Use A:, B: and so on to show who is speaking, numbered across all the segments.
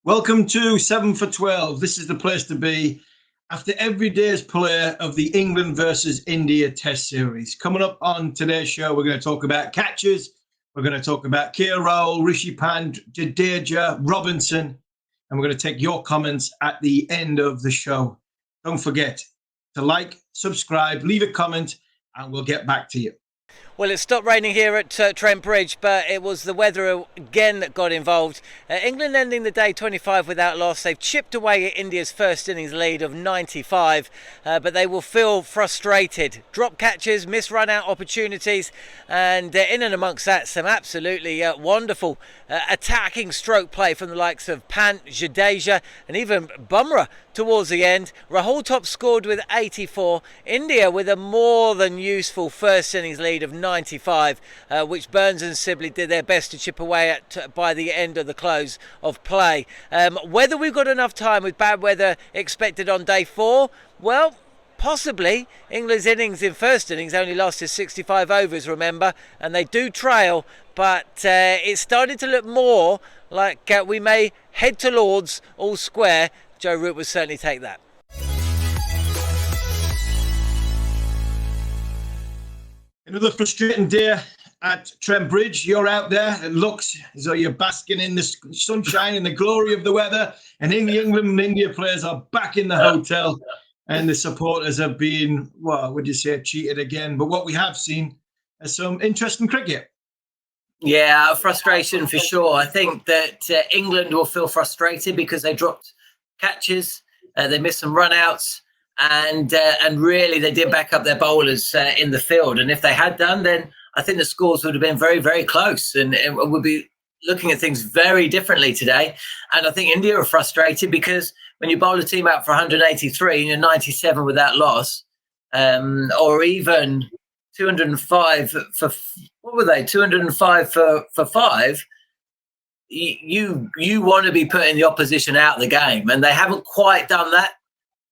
A: Welcome to 7 for 12. This is the place to be after every day's play of the England versus India Test Series. Coming up on today's show, we're going to talk about catches. We're going to talk about CURRAN, Rishabh Pant, JADEJA, Robinson, and we're going to take your comments at the end of the show. Don't forget to like, subscribe, leave a comment, and we'll get back to you.
B: Well, it stopped raining here at Trent Bridge, but it was the weather again that got involved. England ending the day 25 without loss. They've chipped away at India's first innings lead of 95, but they will feel frustrated. Drop catches, missed run-out opportunities, and in and amongst that, some absolutely wonderful attacking stroke play from the likes of Pant, Jadeja, and even Bumrah towards the end. Rahul top scored with 84. India with a more than useful first innings lead of 95, which Burns and Sibley did their best to chip away at by the end of the close of play. Whether we've got enough time with bad weather expected on day 4, well, possibly. England's innings in first innings only lasted 65 overs, remember, and they do trail, but it's starting to look more like we may head to Lord's all square. Joe Root would certainly take that.
A: Another frustrating day at Trent Bridge. You're out there. It looks as though you're basking in the sunshine and the glory of the weather. And in the England and India players are back in the hotel. And the supporters have been, well, would you say, cheated again? But what we have seen is some interesting cricket.
C: Yeah, frustration for sure. I think that England will feel frustrated because they dropped catches, they missed some run-outs, and really they did back up their bowlers in the field. And if they had done, then I think the scores would have been very, very close, and we'd be looking at things very differently today. And I think India are frustrated because when you bowl a team out for 183 and you're 97 without loss, or even 205 for, what were they, 205 for 5, you want to be putting the opposition out of the game, and they haven't quite done that.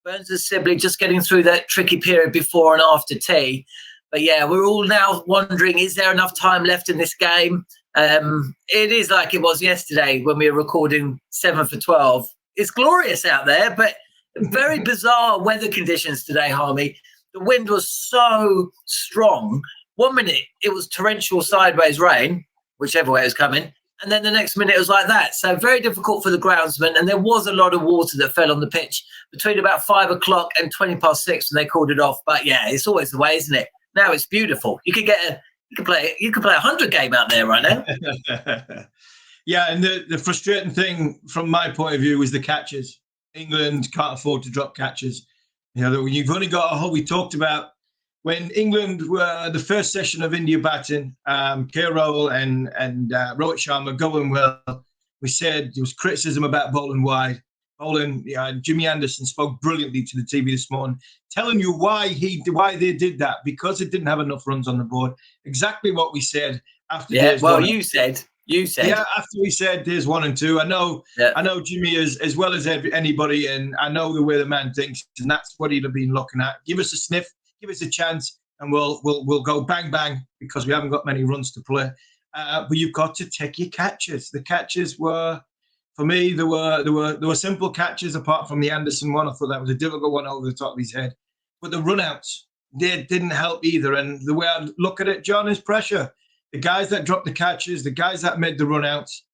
C: Burns and Sibley just getting through that tricky period before and after tea. But yeah, we're all now wondering, is there enough time left in this game? It is like it was yesterday when we were recording 7 for 12. It's glorious out there, but very bizarre weather conditions today, Harmy. The wind was so strong. 1 minute it was torrential sideways rain, whichever way it was coming. And then the next minute it was like that. So very difficult for the groundsman. And there was a lot of water that fell on the pitch between about 5 o'clock and 20 past 6 when they called it off. But yeah, it's always the way, isn't it? Now it's beautiful. You could play a 100 game out there right now.
A: Yeah, and the frustrating thing from my point of view is the catches. England can't afford to drop catches. You know, you've only got we talked about when England were the first session of India batting, KRL and Rohit Sharma going well. We said there was criticism about bowling wide. Jimmy Anderson spoke brilliantly to the TV this morning, telling you why they did that, because it didn't have enough runs on the board. Exactly what we said after.
C: Yeah, well, you said.
A: Yeah, after we said days 1 and 2, I know Jimmy as well as anybody, and I know the way the man thinks, and that's what he'd have been looking at. Give us a sniff. Give us a chance, and we'll go bang bang, because we haven't got many runs to play. But you've got to take your catches. The catches were, for me, there were simple catches apart from the Anderson one. I thought that was a difficult one over the top of his head. But the run-outs, they didn't help either. And the way I look at it, John, is pressure. The guys that dropped the catches, the guys that made the run-outs,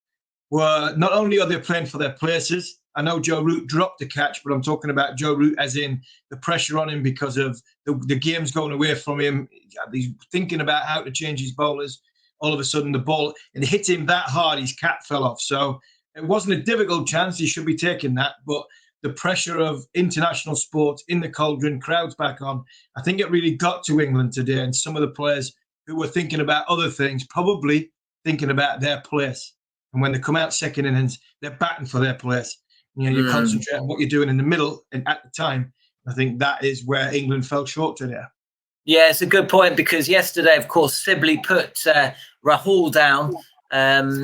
A: were not only are they playing for their places. I know Joe Root dropped the catch, but I'm talking about Joe Root as in the pressure on him because of the game's going away from him. He's thinking about how to change his bowlers. All of a sudden, the ball, and it hit him that hard, his cap fell off. So it wasn't a difficult chance. He should be taking that. But the pressure of international sport in the cauldron, crowds back on, I think it really got to England today. And some of the players who were thinking about other things, probably thinking about their place. And when they come out second innings, they're batting for their place. You know, you concentrate on what you're doing in the middle and at the time. I think that is where England fell short today.
C: Yeah, it's a good point, because yesterday, of course, Sibley put Rahul down.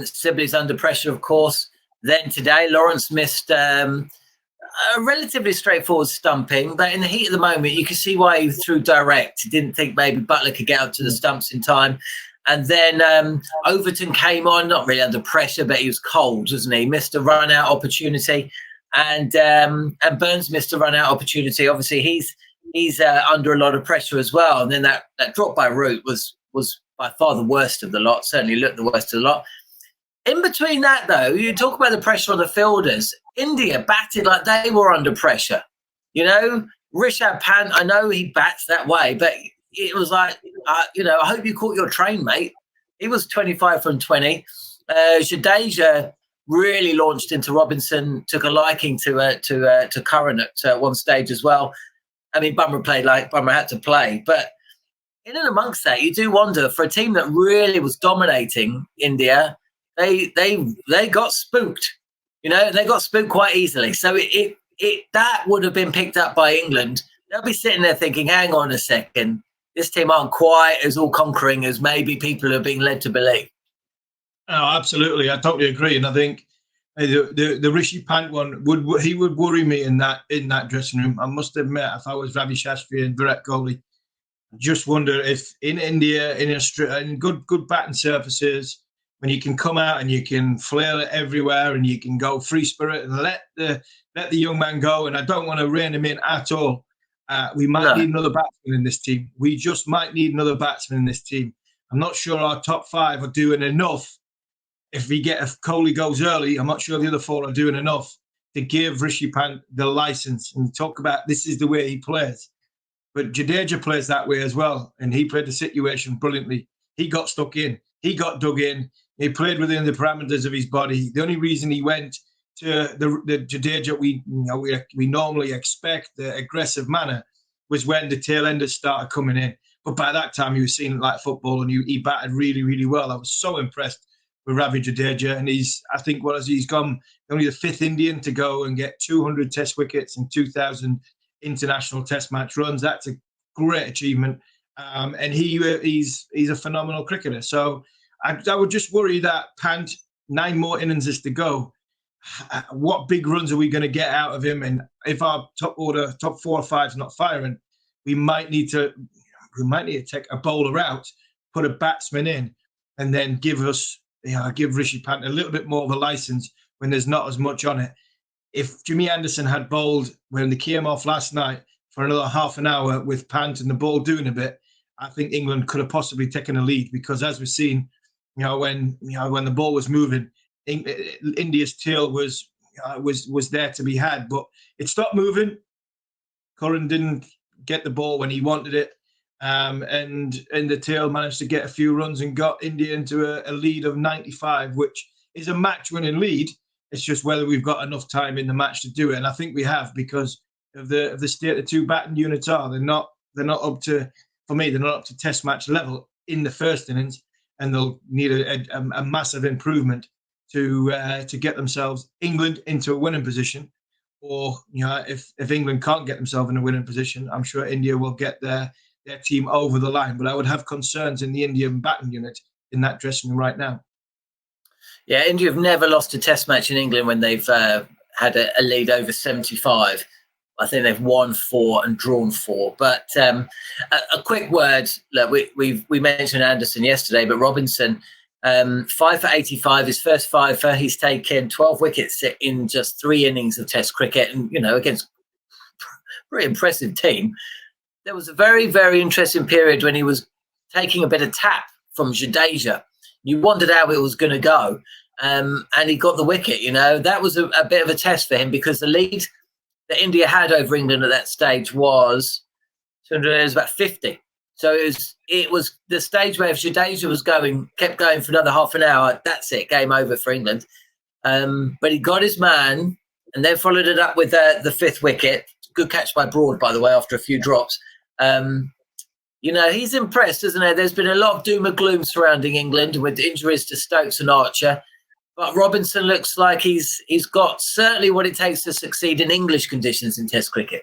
C: Sibley's under pressure, of course. Then today, Lawrence missed a relatively straightforward stumping, but in the heat of the moment, you can see why he threw direct. He didn't think maybe Butler could get up to the stumps in time. And then Overton came on, not really under pressure, but he was cold, wasn't he? Missed a run-out opportunity. And Burns missed a run-out opportunity. Obviously, he's under a lot of pressure as well. And then that drop by Root was by far the worst of the lot, certainly looked the worst of the lot. In between that, though, you talk about the pressure on the fielders. India batted like they were under pressure. You know, Rishabh Pant, I know he bats that way, but it was like, I hope you caught your train, mate. He was 25 from 20. Jadeja really launched into Robinson, took a liking to Curran at one stage as well. I mean, Bumrah played like Bumrah had to play. But in and amongst that, you do wonder, for a team that really was dominating India, they got spooked. You know, they got spooked quite easily. So that would have been picked up by England. They'll be sitting there thinking, hang on a second, this team aren't quite as all-conquering as maybe people are being led to believe.
A: Oh, absolutely. I totally agree. And I think the Rishi Pant one would worry me in that dressing room. I must admit, if I was Ravi Shastri and Virat Kohli, I just wonder if in India, in good batting surfaces, when you can come out and you can flail it everywhere and you can go free spirit and let the young man go. And I don't want to rein him in at all. We might need another batsman in this team. We just might need another batsman in this team. I'm not sure our top five are doing enough. If Kohli goes early, I'm not sure the other four are doing enough to give Rishi Pant the license and talk about this is the way he plays. But Jadeja plays that way as well, and he played the situation brilliantly. He got stuck in. He got dug in. He played within the parameters of his body. The only reason he went to the Jadeja we normally expect, the aggressive manner, was when the tail enders started coming in. But by that time, he was seeing it like football, and he batted really, really well. I was so impressed with Ravi Jadeja, and he's gone only the fifth Indian to go and get 200 Test wickets and 2,000 international Test match runs. That's a great achievement, and he's a phenomenal cricketer. So I would just worry that Pant, 9 more innings to go. What big runs are we going to get out of him? And if our top 4 or 5 is not firing, we might need to take a bowler out, put a batsman in, and then give Rishi Pant a little bit more of a license when there's not as much on it. If Jimmy Anderson had bowled when they came off last night for another half an hour with Pant and the ball doing a bit, I think England could have possibly taken a lead, because as we've seen, when the ball was moving, India's tail was there to be had, but it stopped moving. Curran didn't get the ball when he wanted it, and the tail managed to get a few runs and got India into a lead of 95, which is a match-winning lead. It's just whether we've got enough time in the match to do it, and I think we have, because of the state the two batting units are. They're not up to, for me, they're not up to Test match level in the first innings, and they'll need a massive improvement to get themselves, England, into a winning position. Or if England can't get themselves in a winning position, I'm sure India will get their team over the line. But I would have concerns in the Indian batting unit in that dressing room right now.
C: Yeah, India have never lost a Test match in England when they've had a lead over 75. I think they've won 4 and drawn 4. But a quick word. Look, we mentioned Anderson yesterday, but Robinson, 5 for 85, his first 5 for. He's taken 12 wickets in just 3 innings of Test cricket, and against a very impressive team. There was a very, very interesting period when he was taking a bit of tap from Jadeja. You wondered how it was going to go, and he got the wicket. That was a bit of a test for him, because the lead that India had over England at that stage was 200. It was about 50. So it was the stage where if Jadeja kept going for another half an hour, that's it, game over for England. But he got his man, and then followed it up with the 5th wicket. Good catch by Broad, by the way, after a few drops. He's impressed, isn't there? There's been a lot of doom and gloom surrounding England with injuries to Stokes and Archer. But Robinson looks like he's got certainly what it takes to succeed in English conditions in Test cricket.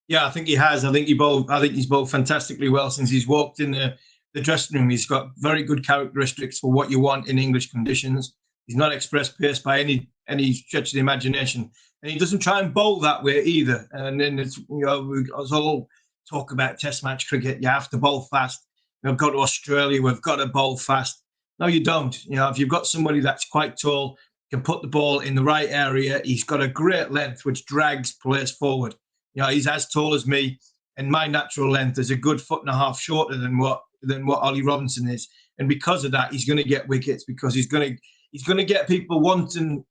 A: Yeah, I think he has. I think he's bowled fantastically well since he's walked in the dressing room. He's got very good characteristics for what you want in English conditions. He's not express pace by any stretch of the imagination, and he doesn't try and bowl that way either. And then it's we all talk about Test match cricket. You have to bowl fast. we've got to Australia, we've got to bowl fast. No, you don't. If you've got somebody that's quite tall, can put the ball in the right area, he's got a great length, which drags players forward. He's as tall as me, and my natural length is a good 1.5 foot shorter than what Ollie Robinson is. And because of that, he's going to get wickets, because he's going to get people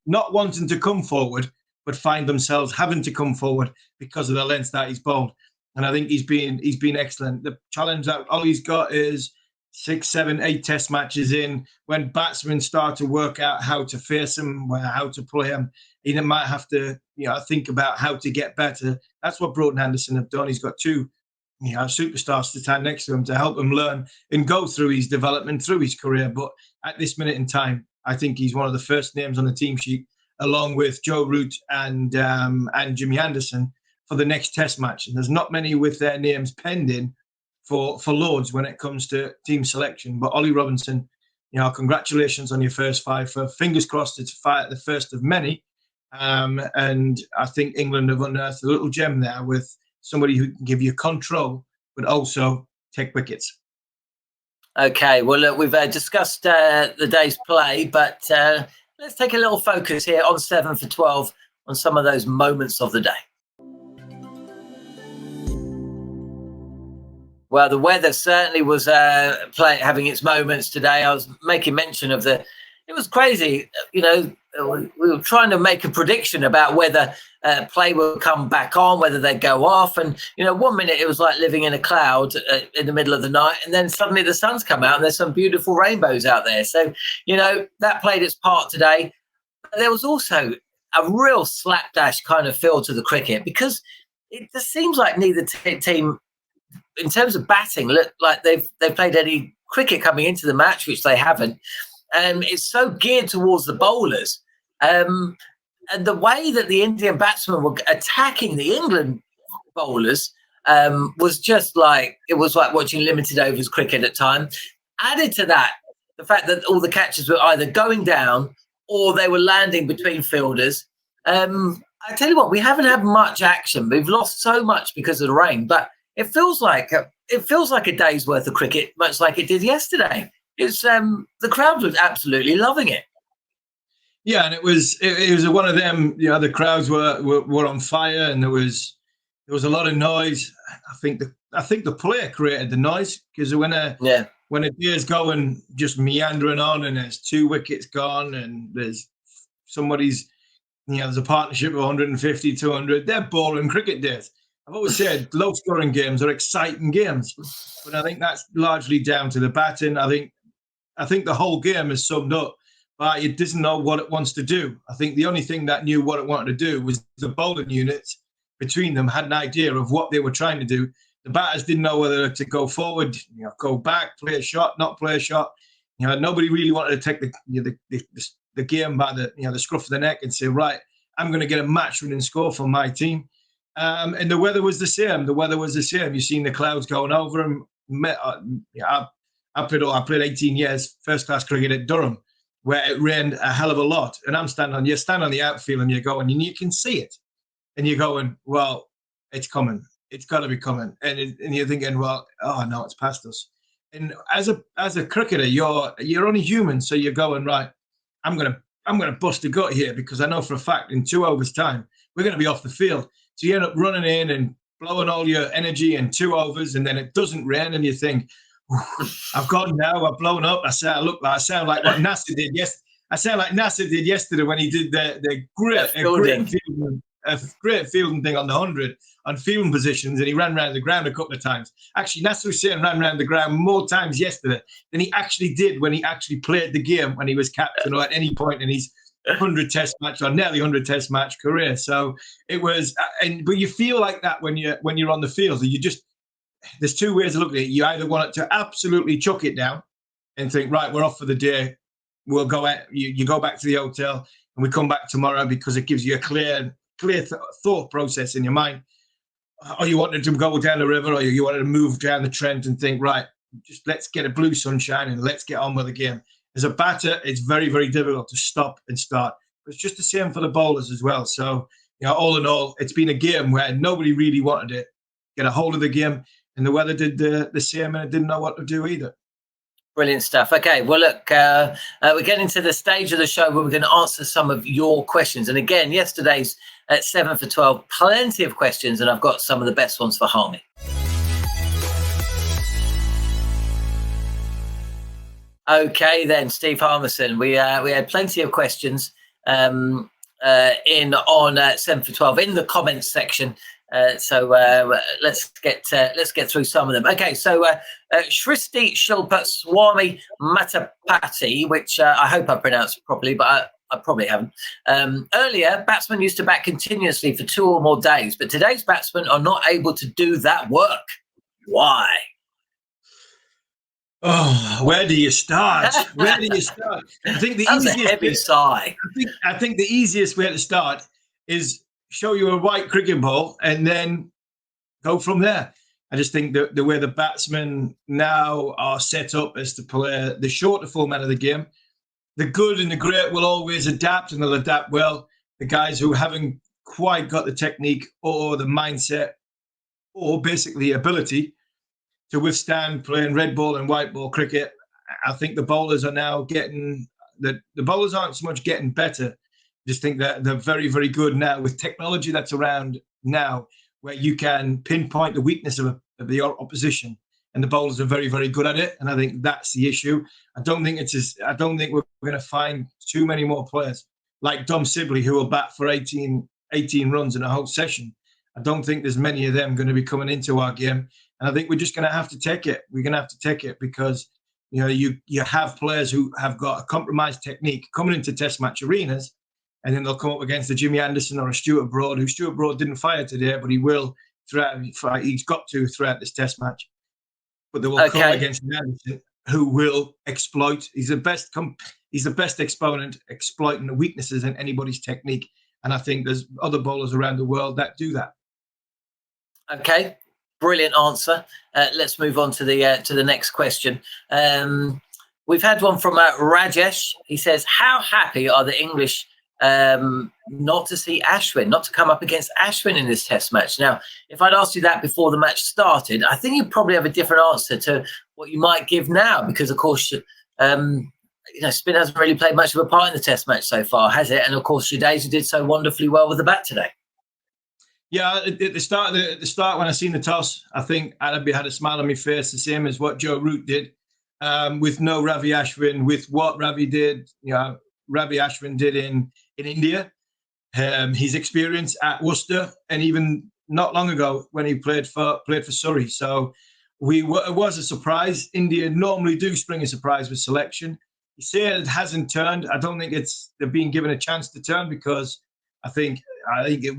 A: not wanting to come forward, but find themselves having to come forward because of the length that he's bowled. And I think he's been excellent. The challenge that Ollie's got is 6, 7, 8 test matches in. When batsmen start to work out how to face him, how to play him, he might have to think about how to get better. That's what Broughton Henderson have done. He's got 2 superstars to stand next to him to help him learn and go through his development, through his career. But at this minute in time, I think he's one of the first names on the team sheet, along with Joe Root and Jimmy Anderson, for the next test match. And there's not many with their names pending for Lords when it comes to team selection. But Ollie Robinson, congratulations on your first 5. Fingers crossed it's the first of many. And I think England have unearthed a little gem there with somebody who can give you control, but also take wickets.
C: Okay, well, look, we've discussed the day's play, but let's take a little focus here on 7 for 12 on some of those moments of the day. Well, the weather certainly was having its moments today. I was making mention of it was crazy. We were trying to make a prediction about whether play will come back on, whether they go off. And, 1 minute it was like living in a cloud in the middle of the night. And then suddenly the sun's come out and there's some beautiful rainbows out there. So, that played its part today. But there was also a real slapdash kind of feel to the cricket, because it just seems like neither team, in terms of batting, look like they've played any cricket coming into the match, which they haven't. It's so geared towards the bowlers. And the way that the Indian batsmen were attacking the England bowlers was just like, it was like watching limited overs cricket at times. Added to that, the fact that all the catches were either going down or they were landing between fielders. I tell you what, we haven't had much action. We've lost so much because of the rain, but it feels like a day's worth of cricket, much like it did yesterday. It's the crowd was absolutely loving it.
A: Yeah, and it was one of them. The crowds were on fire, and there was a lot of noise. I think the player created the noise, because when a deer's going just meandering on, and there's 2 wickets gone, and there's somebody's there's a partnership of 150, 200. They're boring cricket days. I've always said low-scoring games are exciting games, but I think that's largely down to the batting. I think the whole game is summed up by it doesn't know what it wants to do. I think the only thing that knew what it wanted to do was the bowling units between them had an idea of what they were trying to do. The batters didn't know whether to go forward, go back, play a shot, not play a shot. Nobody really wanted to take the game by the scruff of the neck and say, right, I'm going to get a match-winning score for my team. And the weather was the same. You've seen the clouds going over them. I played 18 years first-class cricket at Durham, where it rained a hell of a lot. And you stand on the outfield and you're going, and you can see it. And you're going, well, it's coming. It's got to be coming. And you're thinking, well, oh, no, it's past us. And as a cricketer, you're only human. So you're going, right, I'm gonna bust a gut here, because I know for a fact in 2 overs' time, we're going to be off the field. So you end up running in and blowing all your energy in 2 overs, and then it doesn't rain, and you think, I've gone now, I've blown up. I sound like what Nasser did yesterday. I sound like Nasser did yesterday when he did the great fielding thing on the 100 on fielding positions, and he ran around the ground a couple of times. Actually, Nasser Hussain ran around the ground more times yesterday than he actually did when he actually played the game, when he was captain, or at any point in his 100 test match or nearly 100 test match career. So it was, but you feel like that when you're on the field. There's 2 ways of looking at it. You either want it to absolutely chuck it down and think, right, we're off for the day. We'll go out. You go back to the hotel and we come back tomorrow, because it gives you a clear thought process in your mind. Or you wanted to go down the river, or you wanted to move down the Trent and think, right, just let's get a blue sunshine and let's get on with the game. As a batter, it's very, very difficult to stop and start. But it's just the same for the bowlers as well. So, all in all, it's been a game where nobody really wanted to get a hold of the game. and the weather did the same, and it didn't know what to do either.
C: Brilliant stuff. Okay, well, look, we're getting to the stage of the show where we're going to answer some of your questions. And again, yesterday's at 7 for 12, plenty of questions, and I've got some of the best ones for Harmy. Okay, then, Steve Harmison, we had plenty of questions in on 7 for 12 in the comments section. So let's get through some of them. Okay, so Shristi Shilpa Swami Matapati, which I hope I pronounced properly, but I probably haven't. Earlier, batsmen used to bat continuously for 2 or more days, but today's batsmen are not able to do that work. Why?
A: Oh, where do you start? Where do you start? I think the
C: easiest a heavy sigh.
A: I think the easiest way to start is show you a white cricket ball and then go from there. I just think that the way the batsmen now are set up is to play the shorter format of the game. The good and the great will always adapt, and they'll adapt well. The guys who haven't quite got the technique or the mindset or basically ability to withstand playing red ball and white ball cricket, I think the bowlers are now getting the bowlers aren't so much getting better. I just think that they're very, very good now with technology that's around now, where you can pinpoint the weakness of the opposition, and the bowlers are very, very good at it. And I think that's the issue. I don't think we're going to find too many more players like Dom Sibley who will bat for 18 runs in a whole session. I don't think there's many of them going to be coming into our game. And I think we're just going to have to take it. We're going to have to take it because, you have players who have got a compromised technique coming into test match arenas, and then they'll come up against a Jimmy Anderson or a Stuart Broad, who Stuart Broad didn't fire today, but he will he's got to throughout this test match. But they will come against Anderson, who will exploit. He's the best exponent, exploiting the weaknesses in anybody's technique. And I think there's other bowlers around the world that do that. Okay.
C: Brilliant answer. Let's move on to the next question. We've had one from Rajesh. He says, how happy are the English not to see Ashwin, not to come up against Ashwin in this test match? Now, if I'd asked you that before the match started, I think you'd probably have a different answer to what you might give now, because, of course, spin hasn't really played much of a part in the test match so far, has it? And, of course, Jadeja did so wonderfully well with the bat today.
A: Yeah, at the start when I seen the toss, I think I'd had a smile on my face, the same as what Joe Root did, with no Ravi Ashwin, with what Ravi did. Ravi Ashwin did in India, his experience at Worcester, and even not long ago when he played for Surrey. So it was a surprise. India normally do spring a surprise with selection. You say it hasn't turned. I don't think they're being given a chance to turn, because I think it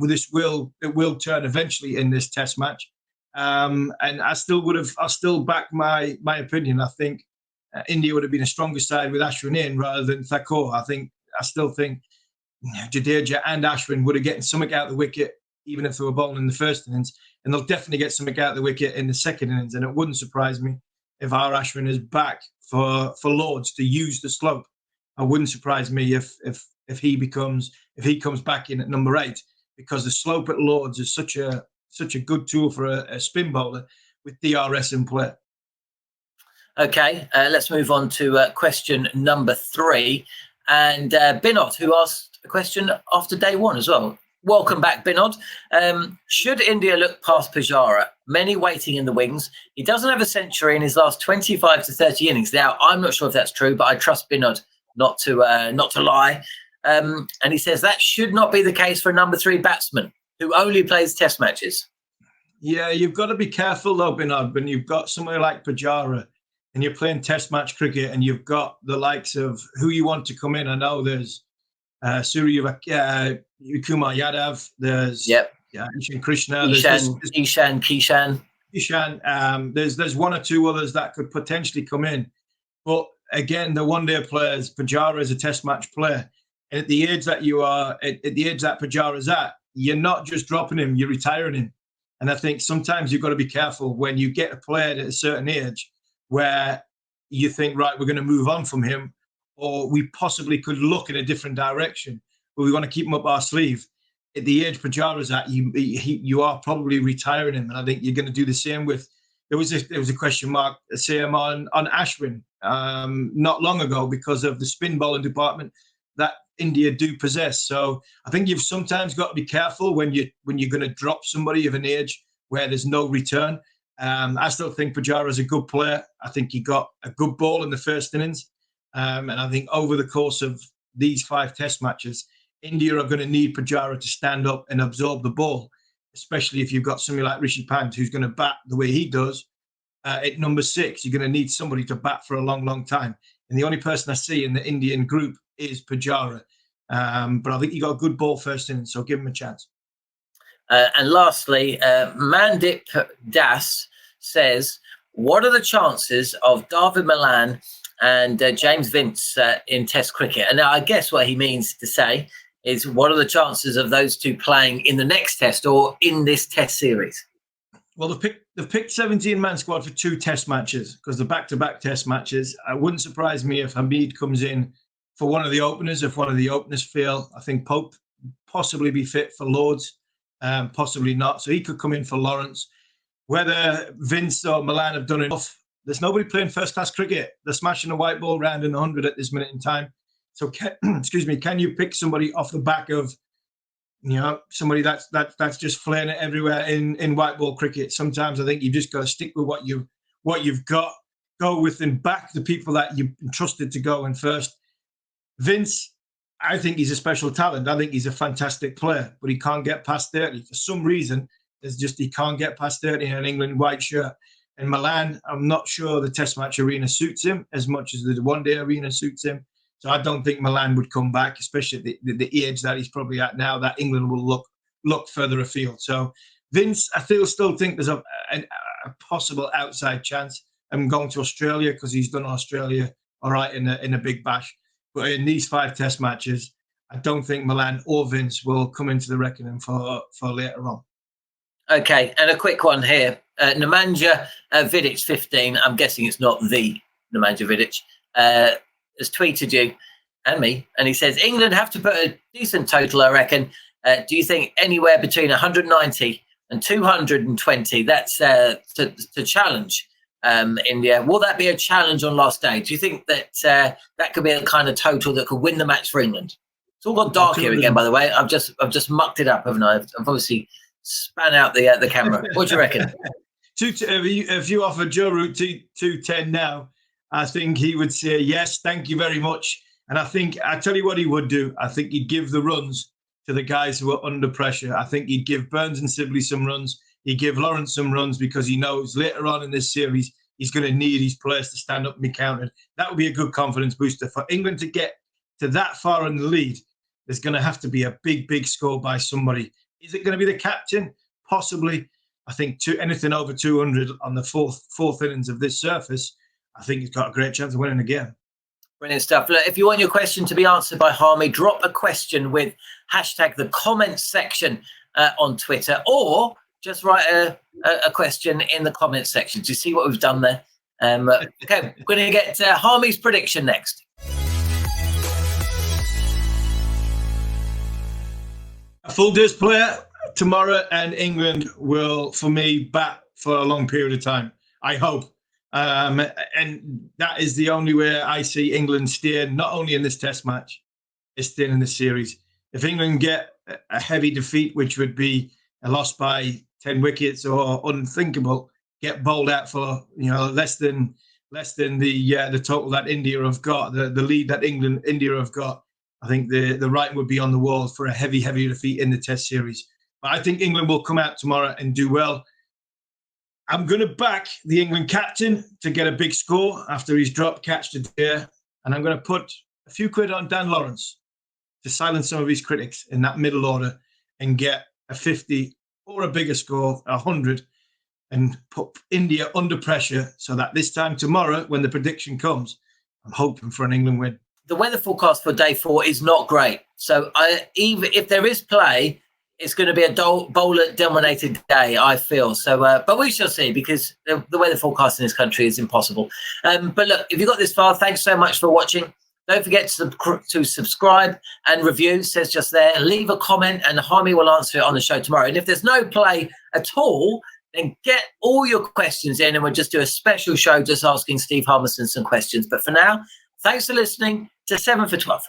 A: will turn eventually in this test match, and I'll still back my opinion. I think India would have been a stronger side with Ashwin in rather than Thakur. I still think Jadeja and Ashwin would have gotten something out of the wicket, even if they were bowling in the first innings, and they'll definitely get something out of the wicket in the second innings. And it wouldn't surprise me if our Ashwin is back for Lords to use the slope. It wouldn't surprise me if he comes back in at number 8, because the slope at Lords is such a good tool for a spin bowler with DRS in play.
C: Okay, let's move on to question number 3. And Binod, who asked a question after day 1 as well. Welcome back, Binod. Should India look past Pujara? Many waiting in the wings. He doesn't have a century in his last 25 to 30 innings. Now, I'm not sure if that's true, but I trust Binod not to lie. And he says that should not be the case for a number 3 batsman who only plays test matches.
A: Yeah, you've got to be careful though, Binod, when you've got somebody like Pujara and you're playing test match cricket and you've got the likes of who you want to come in. I know there's Kumar Yadav, there's Ishan Krishna, Kishan. There's one or two others that could potentially come in. But again, the one-day players, Pujara is a test match player. And at the age that you are, at the age that Pujara's at, you're not just dropping him, you're retiring him. And I think sometimes you've got to be careful when you get a player at a certain age where you think, right, we're going to move on from him, or we possibly could look in a different direction, but we want to keep him up our sleeve. At the age Pujara's at, you are probably retiring him. And I think you're going to do the same with there was a question mark, Sam, on Ashwin not long ago because of the spin bowling department that India do possess. So I think you've sometimes got to be careful when you're going to drop somebody of an age where there's no return. I still think Pujara's a good player. I think he got a good ball in the first innings. And I think over the course of these 5 test matches, India are going to need Pujara to stand up and absorb the ball, especially if you've got somebody like Rishabh Pant who's going to bat the way he does at number 6. You're going to need somebody to bat for a long, long time. And the only person I see in the Indian group is Pujara. But I think he got a good ball first innings, so give him a chance.
C: And lastly, Mandip Das says, what are the chances of David Malan and James Vince in Test cricket? And now I guess what he means to say is, what are the chances of those two playing in the next Test or in this Test series?
A: Well, they've picked 17-man squad for 2 Test matches because the back-to-back Test matches. It wouldn't surprise me if Hamid comes in for one of the openers. If one of the openers fail, I think Pope possibly be fit for Lords, possibly not. So he could come in for Lawrence. Whether Vince or Malan have done enough, there's nobody playing first-class cricket. They're smashing a white ball round in 100 at this minute in time. So, can you pick somebody off the back of, somebody that's just flaring it everywhere in white ball cricket? Sometimes I think you've just got to stick with what you've got, go with and back the people that you've trusted to go in first. Vince, I think he's a special talent. I think he's a fantastic player, but he can't get past 30 for some reason. He can't get past 30 in an England white shirt. And Malan, I'm not sure the Test match arena suits him as much as the one-day arena suits him. So I don't think Malan would come back, especially at the age that he's probably at now, that England will look further afield. So Vince, I still think there's a possible outside chance. I'm going to Australia because he's done Australia all right in a big bash. But in these 5 Test matches, I don't think Malan or Vince will come into the reckoning for later on.
C: Okay, and a quick one here. Nemanja Vidic, 15. I'm guessing it's not the Nemanja Vidic. Has tweeted you and me, and he says, England have to put a decent total, I reckon. Do you think anywhere between 190 and 220? That's to challenge India. Will that be a challenge on last day? Do you think that that could be a kind of total that could win the match for England? It's all gone dark here again, by the way. I've just mucked it up, haven't I? I've obviously span out the camera. What do you reckon?
A: If you offer Joe Root 210 now, I think he would say, yes, thank you very much. And I tell you what he would do. I think he'd give the runs to the guys who are under pressure. I think he'd give Burns and Sibley some runs. He'd give Lawrence some runs because he knows later on in this series, he's going to need his players to stand up and be counted. That would be a good confidence booster. For England to get to that far in the lead, there's going to have to be a big, big score by somebody. Is it going to be the captain? Possibly. I think anything over 200 on the fourth innings of this surface, I think he's got a great chance of winning again.
C: Brilliant stuff. Look, if you want your question to be answered by Harmy, drop a question with hashtag the comments section on Twitter, or just write a question in the comments section. Do you see what we've done there? Okay, we're going to get Harmy's prediction next.
A: A full day's player tomorrow, and England will, for me, bat for a long period of time, I hope. And that is the only way I see England staying, not only in this Test match, it's staying in this series. If England get a heavy defeat, which would be a loss by 10 wickets or unthinkable, get bowled out for less than the total that India have got, the lead that India have got, I think the writing would be on the wall for a heavy defeat in the Test series. But I think England will come out tomorrow and do well. I'm going to back the England captain to get a big score after his drop catch today. And I'm going to put a few quid on Dan Lawrence to silence some of his critics in that middle order and get a 50 or a bigger score, 100, and put India under pressure so that this time tomorrow, when the prediction comes, I'm hoping for an England win.
C: The weather forecast for day 4 is not great. So even if there is play, it's going to be a bowler-dominated day, I feel. So, but we shall see, because the weather forecast in this country is impossible. But look, if you got this far, thanks so much for watching. Don't forget to subscribe and review. It says just there. Leave a comment, and Harmy will answer it on the show tomorrow. And if there's no play at all, then get all your questions in, and we'll just do a special show just asking Steve Harmison some questions. But for now, thanks for listening to 7 for 12.